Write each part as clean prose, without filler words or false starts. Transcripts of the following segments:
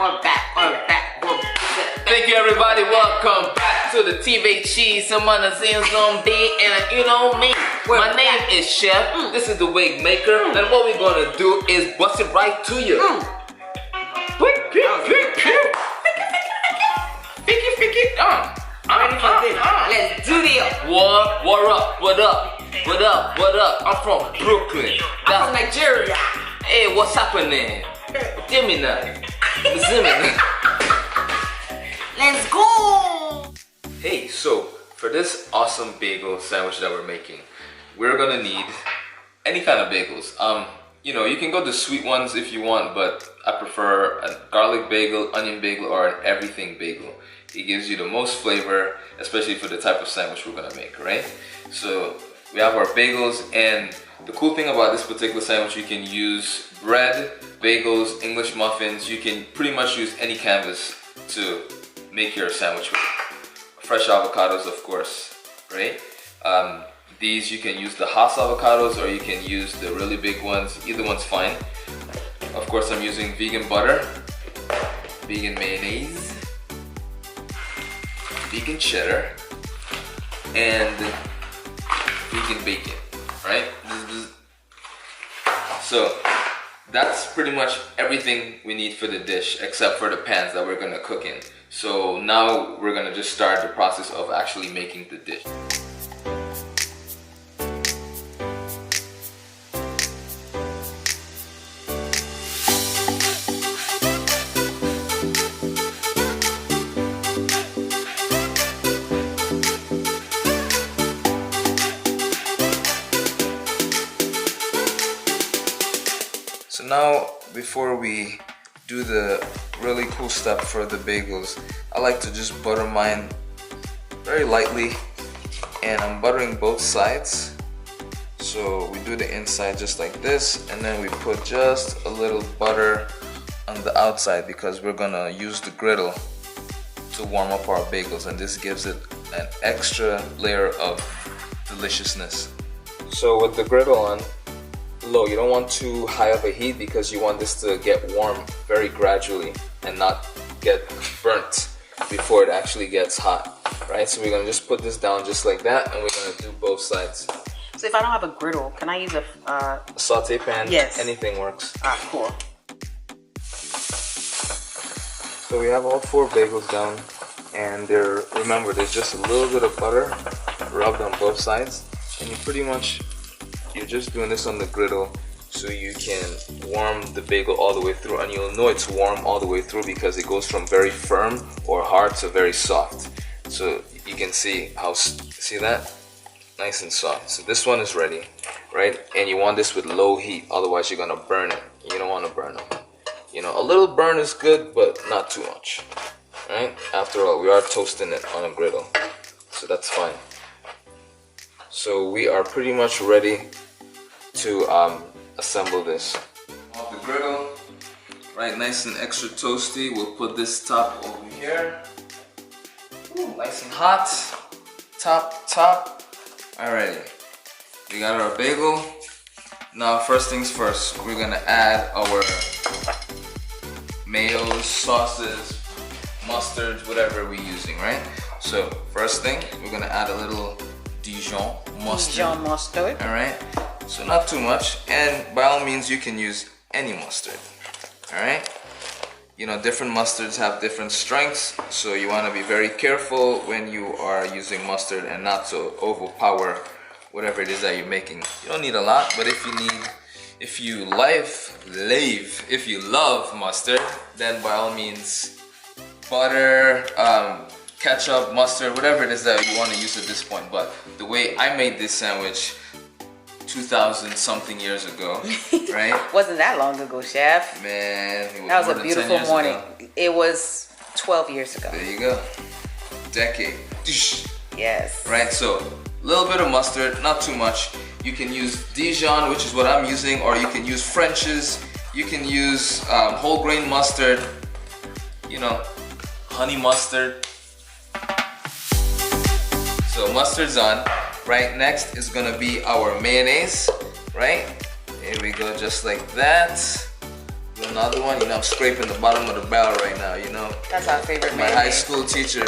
we're back. Thank you, everybody. Welcome back to the TV Cheese. Someone is zombie, and you know me. My name is Chef. This is the wig maker, and what we're gonna do is bust it right to you. Let's do this. What up? What up? I'm from Brooklyn. I'm from Nigeria. Hey, what's happening? Give me that. Let's go. Hey, so for this awesome bagel sandwich that we're making, we're gonna need any kind of bagels. You know, you can go the sweet ones if you want, but I prefer a garlic bagel, onion bagel, or an everything bagel. It gives you the most flavor, especially for the type of sandwich we're gonna make, right? So we have our bagels, and the cool thing about this particular sandwich, you can use bread, bagels, English muffins. You can pretty much use any canvas to make your sandwich with. Fresh avocados, of course, right? These you can use the Haas avocados, or you can use the really big ones. Either one's fine. Of course, I'm using vegan butter, vegan mayonnaise, vegan cheddar, and vegan bacon, right? So that's pretty much everything we need for the dish, except for the pans that we're gonna cook in. So now we're gonna just start the process of actually making the dish. So now, before we do the really cool step for the bagels, I like to just butter mine very lightly, and I'm buttering both sides. So we do the inside just like this, and then we put just a little butter on the outside because we're gonna use the griddle to warm up our bagels, and this gives it an extra layer of deliciousness. So with the griddle on low, you don't want too high of a heat because you want this to get warm very gradually and not get burnt before it actually gets hot, right? So we're gonna just put this down just like that, and we're gonna do both sides. So if I don't have a griddle, can I use a saute pan? Yes. Anything works. Cool. So we have all 4 bagels down, and remember, there's just a little bit of butter rubbed on both sides, and you're just doing this on the griddle so you can warm the bagel all the way through, and you'll know it's warm all the way through because it goes from very firm or hard to very soft. So you can see that? Nice and soft. So this one is ready, right? And you want this with low heat, otherwise you're gonna burn it. You don't want to burn them. You know, a little burn is good, but not too much, right? After all, we are toasting it on a griddle, so that's fine. So we are pretty much ready to assemble this. Off the griddle, right, nice and extra toasty. We'll put this top over here. Ooh, nice and hot. Top. Alrighty, we got our bagel. Now, first things first, we're gonna add our mayos, sauces, mustards, whatever we're using, right? So first thing, we're gonna add a little Dijon mustard. Alright, so not too much, and by all means you can use any mustard. Alright, you know, different mustards have different strengths, so you want to be very careful when you are using mustard and not to overpower whatever it is that you're making. You don't need a lot, but if you love mustard, then by all means, butter, ketchup, mustard, whatever it is that you want to use at this point. But the way I made this sandwich 2,000 something years ago, right? Wasn't that long ago, Chef. Man, that was a beautiful morning. It was 12 years ago. There you go. Decade. Yes. Right, so a little bit of mustard, not too much. You can use Dijon, which is what I'm using, or you can use French's. You can use whole grain mustard, you know, honey mustard. So mustard's on. Right, next is gonna be our mayonnaise, right? Here we go, just like that. Do another one. You know, I'm scraping the bottom of the barrel right now. You know. That's our favorite My mayonnaise. high school teacher,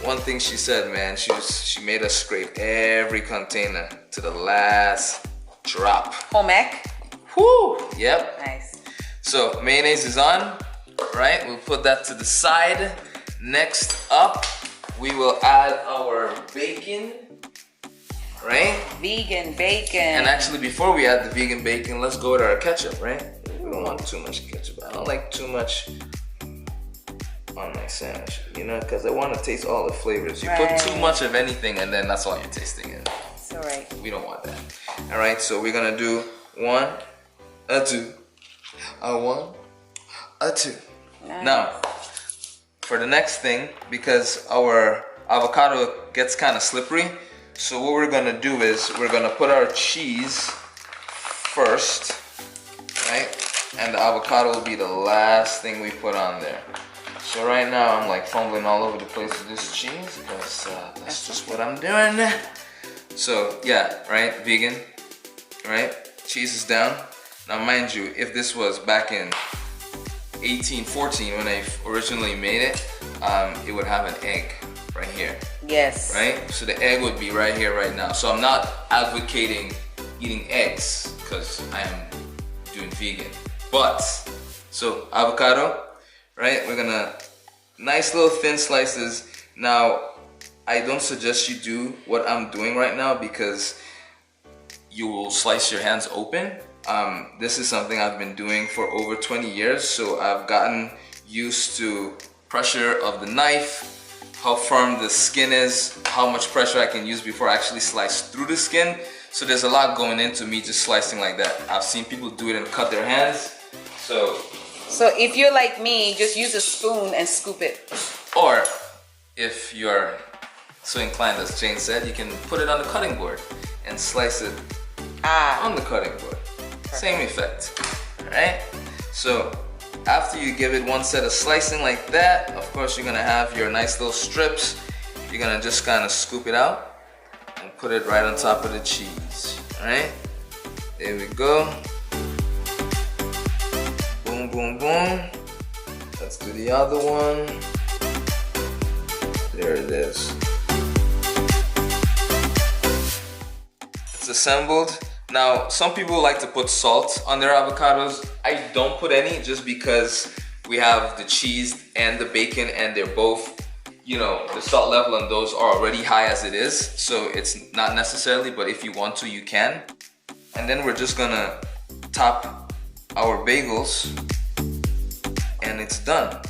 one thing she said, man, she made us scrape every container to the last drop. Home ec. Whoo! Yep. Nice. So mayonnaise is on, right? We'll put that to the side. Next up, we will add our bacon, right? Vegan bacon. And actually, before we add the vegan bacon, let's go with our ketchup, right? We don't want too much ketchup. I don't like too much on my sandwich, you know, because I want to taste all the flavors. You put too much of anything, and then that's all you're tasting. And it's all right. we don't want that. All right, so we're gonna do 1, a 2, a 1, a 2. Nice. Now, for the next thing, because our avocado gets kind of slippery, so what we're gonna do is we're gonna put our cheese first, right? And the avocado will be the last thing we put on there. So right now I'm like fumbling all over the place with this cheese because that's just what I'm doing. So yeah, right, vegan, right? Cheese is down. Now mind you, if this was back in 1814 when I originally made it, it would have an egg right here. Yes. Right? So the egg would be right here right now. So I'm not advocating eating eggs because I am doing vegan. But, so avocado, right? We're gonna, nice little thin slices. Now, I don't suggest you do what I'm doing right now because you will slice your hands open. This is something I've been doing for over 20 years, so I've gotten used to pressure of the knife, how firm the skin is, how much pressure I can use before I actually slice through the skin. So there's a lot going into me just slicing like that. I've seen people do it and cut their hands. So if you're like me, just use a spoon and scoop it. Or if you're so inclined, as Jane said, you can put it on the cutting board and slice it on the cutting board. Perfect. Same effect, right? So after you give it one set of slicing like that, of course you're gonna have your nice little strips. You're gonna just kind of scoop it out and put it right on top of the cheese, all right? There we go. Boom, boom, boom. Let's do the other one. There it is. It's assembled. Now, some people like to put salt on their avocados. I don't put any just because we have the cheese and the bacon and they're both, you know, the salt level on those are already high as it is. So it's not necessarily, but if you want to, you can. And then we're just gonna top our bagels and it's done,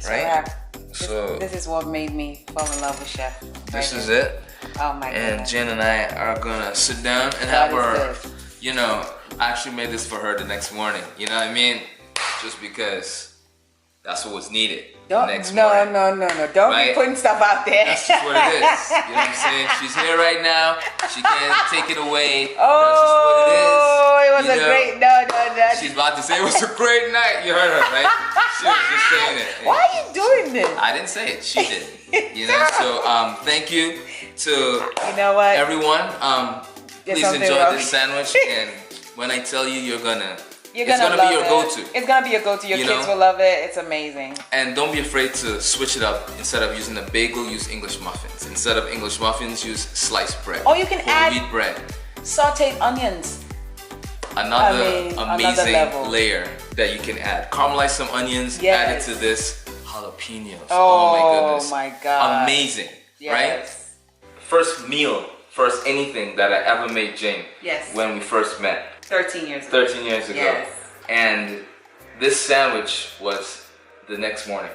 right? So this is what made me fall in love with Chef. This is it. Oh my goodness. And Jen and I are gonna sit down and have our, you know, I actually made this for her the next morning. You know what I mean? Just because that's what was needed the next morning. No. Don't be putting stuff out there. That's just what it is. You know what I'm saying? She's here right now. She can't take it away. Oh, that's just what it is. It was a great, no. She's about to say it was a great night. You heard her, right? She was just saying it. Why are you doing this? I didn't say it. She did. You know, so thank you to everyone. Please enjoy this sandwich, and when I tell you, it's gonna be your go-to. It's gonna be your go-to. Your kids will love it. It's amazing. And don't be afraid to switch it up. Instead of using a bagel, use English muffins. Instead of English muffins, use sliced bread. Or you can add wheat bread, sautéed onions. Another amazing layer that you can add. Caramelize some onions. Add it to this. Jalapenos. Oh my goodness. Oh my god. Amazing. Right? First meal, first anything that I ever made, Jane. Yes. When we first met. 13 years ago. 13 years ago. Yes. And this sandwich was the next morning.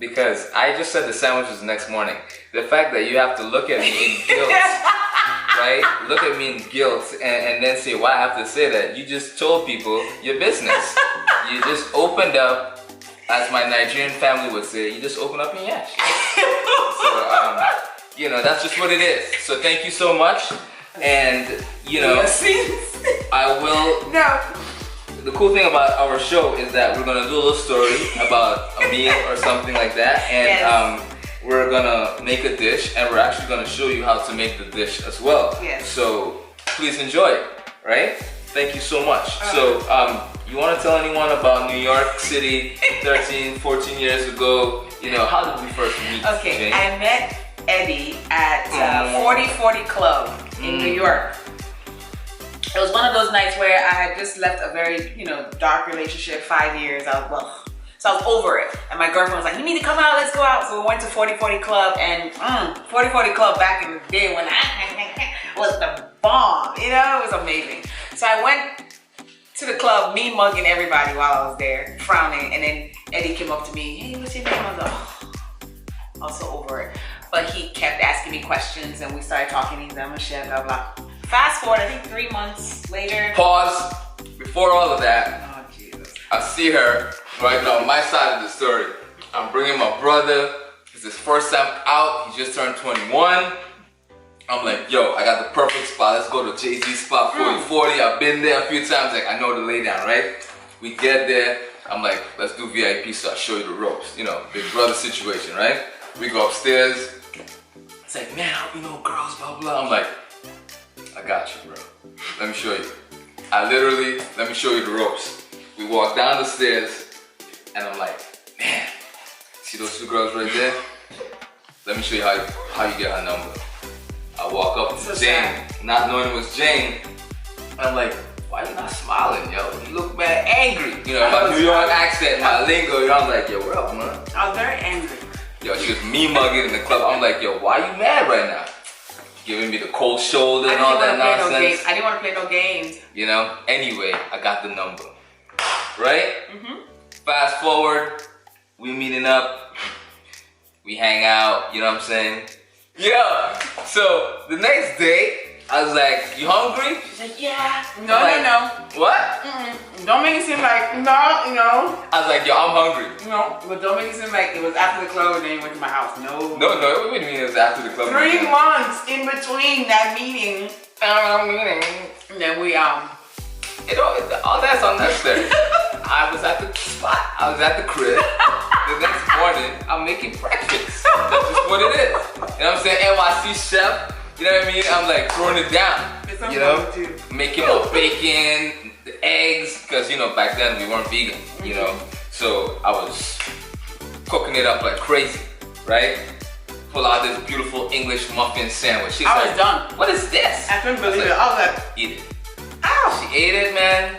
Because I just said the sandwich was the next morning. The fact that you have to look at me in guilt, right? Look at me in guilt and then say, why I have to say that? You just told people your business. You just opened up. As my Nigerian family would say, you just open up and yash. So, you know, that's just what it is. So thank you so much. And, you know, I will. No. The cool thing about our show is that we're going to do a little story about a meal or something like that. And we're going to make a dish. And we're actually going to show you how to make the dish as well. Yes. So please enjoy it, right? Thank you so much. So, you want to tell anyone about New York City 13, 14 years ago? You know, how did we first meet? Okay, Jane? I met Eddie at 4040 Club in New York. It was one of those nights where I had just left a very, dark relationship, 5 years. So I was over it. And my girlfriend was like, you need to come out, let's go out. So we went to 4040 Club, and 4040 Club back in the day when I was the bomb, it was amazing. So I went to the club, me mugging everybody while I was there, frowning, and then Eddie came up to me, hey, what's your name? I was like, I was so over it. But he kept asking me questions, and we started talking, he's like, I'm a chef, blah, blah. Fast forward, I think 3 months later. Pause. Before all of that, Oh, Jesus. I see her right now on my side of the story. I'm bringing my brother. It's his first time out. He just turned 21. I'm like, yo, I got the perfect spot. Let's go to Jay-Z's spot, 4040. I've been there a few times. Like, I know the lay down, right? We get there. I'm like, let's do VIP, so I'll show you the ropes. Big brother situation, right? We go upstairs. It's like, man, I hope you know girls, blah, blah. I'm like, I got you, bro. Let me show you. Let me show you the ropes. We walk down the stairs, and I'm like, man, see those 2 girls right there? Let me show you how you get her number. I walk up to Jane, not knowing it was Jane. I'm like, why you not smiling, yo? You look mad angry. My New York accent, my lingo, I'm like, yo, what up, man? I was very angry. Yo, she was me mugging in the club. I'm like, yo, why you mad right now? Giving me the cold shoulder and all that nonsense. I didn't want to play no games. Anyway, I got the number. Right? Fast forward, we meeting up. We hang out, you know what I'm saying? Yeah. So the next day, I was like, you hungry? She's like, yeah. No. What? Don't make it seem like, no. I was like, yo, I'm hungry. No, but don't make it seem like it was after the club and then you went to my house. No. No, what do you mean it was after the club? 3 months in between that meeting. And then we, all that's unnecessary. I was at the spot. I was at the crib. The next morning, I'm making breakfast. That's just what it is. You know what I'm saying? NYC chef. You know what I mean? I'm like throwing it down. Making my bacon, the eggs, because back then we weren't vegan. So I was cooking it up like crazy, right? Pull out this beautiful English muffin sandwich. She's I was done. What is this? I couldn't believe it. I was like, eat it. Ow! She ate it, man.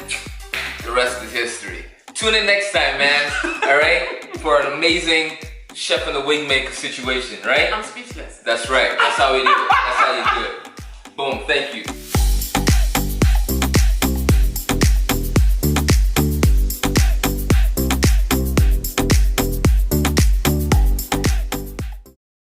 The rest is history. Tune in next time, man. All right, for an amazing chef and the wig maker situation, right? I'm speechless. That's right. That's how we do it. That's how you do it. Boom. Thank you.